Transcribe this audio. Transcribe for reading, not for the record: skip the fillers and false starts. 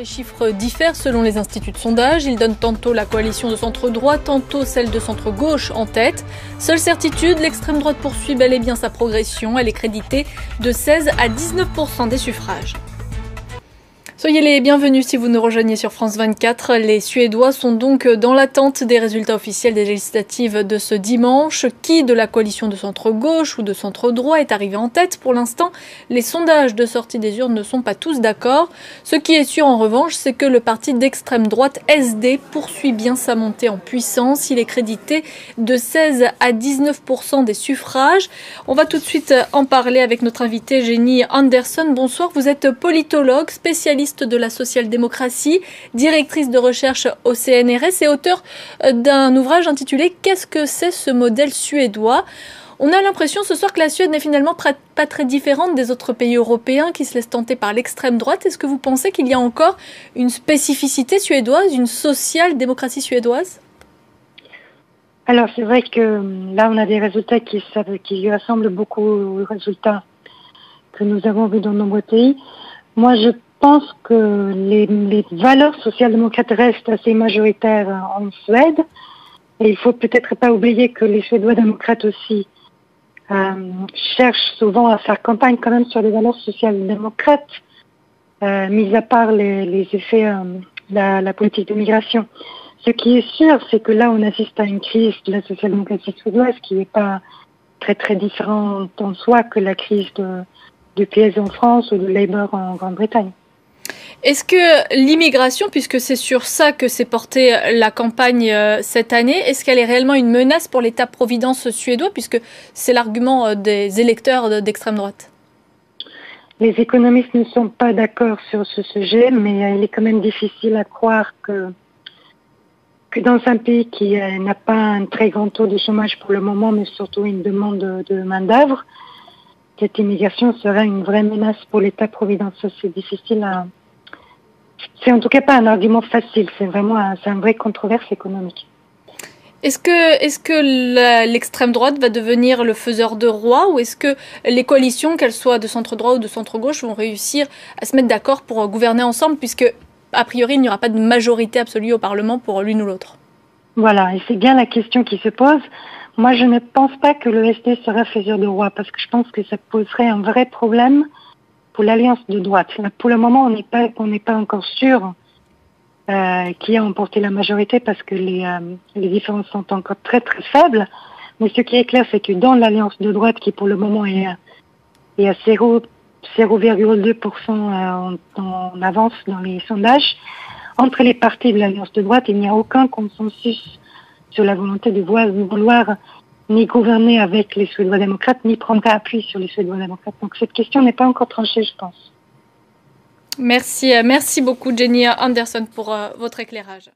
Les chiffres diffèrent selon les instituts de sondage. Ils donnent tantôt la coalition de centre-droit, tantôt celle de centre-gauche en tête. Seule certitude, l'extrême droite poursuit bel et bien sa progression. Elle est créditée de 16 à 19% des suffrages. Soyez les bienvenus si vous nous rejoignez sur France 24. Les Suédois sont donc dans l'attente des résultats officiels des législatives de ce dimanche. Qui de la coalition de centre-gauche ou de centre-droit est arrivé en tête? Pour l'instant, les sondages de sortie des urnes ne sont pas tous d'accord. Ce qui est sûr en revanche, c'est que le parti d'extrême droite SD poursuit bien sa montée en puissance. Il est crédité de 16 à 19% des suffrages. On va tout de suite en parler avec notre invitée Jenny Andersson. Bonsoir, vous êtes politologue, spécialiste de la social-démocratie, directrice de recherche au CNRS et auteur d'un ouvrage intitulé « Qu'est-ce que c'est ce modèle suédois ?» On a l'impression ce soir que la Suède n'est finalement pas très différente des autres pays européens qui se laissent tenter par l'extrême droite. Est-ce que vous pensez qu'il y a encore une spécificité suédoise, une social-démocratie suédoise? Alors c'est vrai que là on a des résultats qui ressemblent beaucoup aux résultats que nous avons vus dans de nombreux pays. Moi je pense que les valeurs social-démocrates restent assez majoritaires en Suède. Et il faut peut-être pas oublier que les Suédois démocrates aussi cherchent souvent à faire campagne quand même sur les valeurs social-démocrates, mis à part les effets de la politique de migration. Ce qui est sûr, c'est que là on assiste à une crise de la social-démocratie suédoise qui n'est pas très différente en soi que la crise du PS en France ou de Labour en Grande-Bretagne. Est-ce que l'immigration, puisque c'est sur ça que s'est portée la campagne cette année, est-ce qu'elle est réellement une menace pour l'État-providence suédois, puisque c'est l'argument des électeurs d'extrême droite? Les économistes ne sont pas d'accord sur ce sujet, mais il est quand même difficile à croire que dans un pays qui n'a pas un très grand taux de chômage pour le moment, mais surtout une demande de main-d'œuvre, cette immigration serait une vraie menace pour l'État-providence. C'est difficile à... C'est en tout cas pas un argument facile, c'est une vraie controverse économique. Est-ce que l'extrême droite va devenir le faiseur de roi, ou est-ce que les coalitions, qu'elles soient de centre-droit ou de centre-gauche, vont réussir à se mettre d'accord pour gouverner ensemble, puisque a priori il n'y aura pas de majorité absolue au Parlement pour l'une ou l'autre? Voilà, et c'est bien la question qui se pose. Moi je ne pense pas que le SD sera faiseur de roi, parce que je pense que ça poserait un vrai problème pour l'alliance de droite. Là, pour le moment, on n'est pas encore sûr qui a emporté la majorité parce que les différences sont encore très faibles. Mais ce qui est clair, c'est que dans l'alliance de droite, qui pour le moment est à 0,2% en avance dans les sondages, entre les partis de l'alliance de droite, il n'y a aucun consensus sur la volonté de vouloir ni gouverner avec les Suédois démocrates, ni prendre appui sur les Suédois démocrates. Donc cette question n'est pas encore tranchée, je pense. Merci beaucoup Jenny Andersson pour votre éclairage.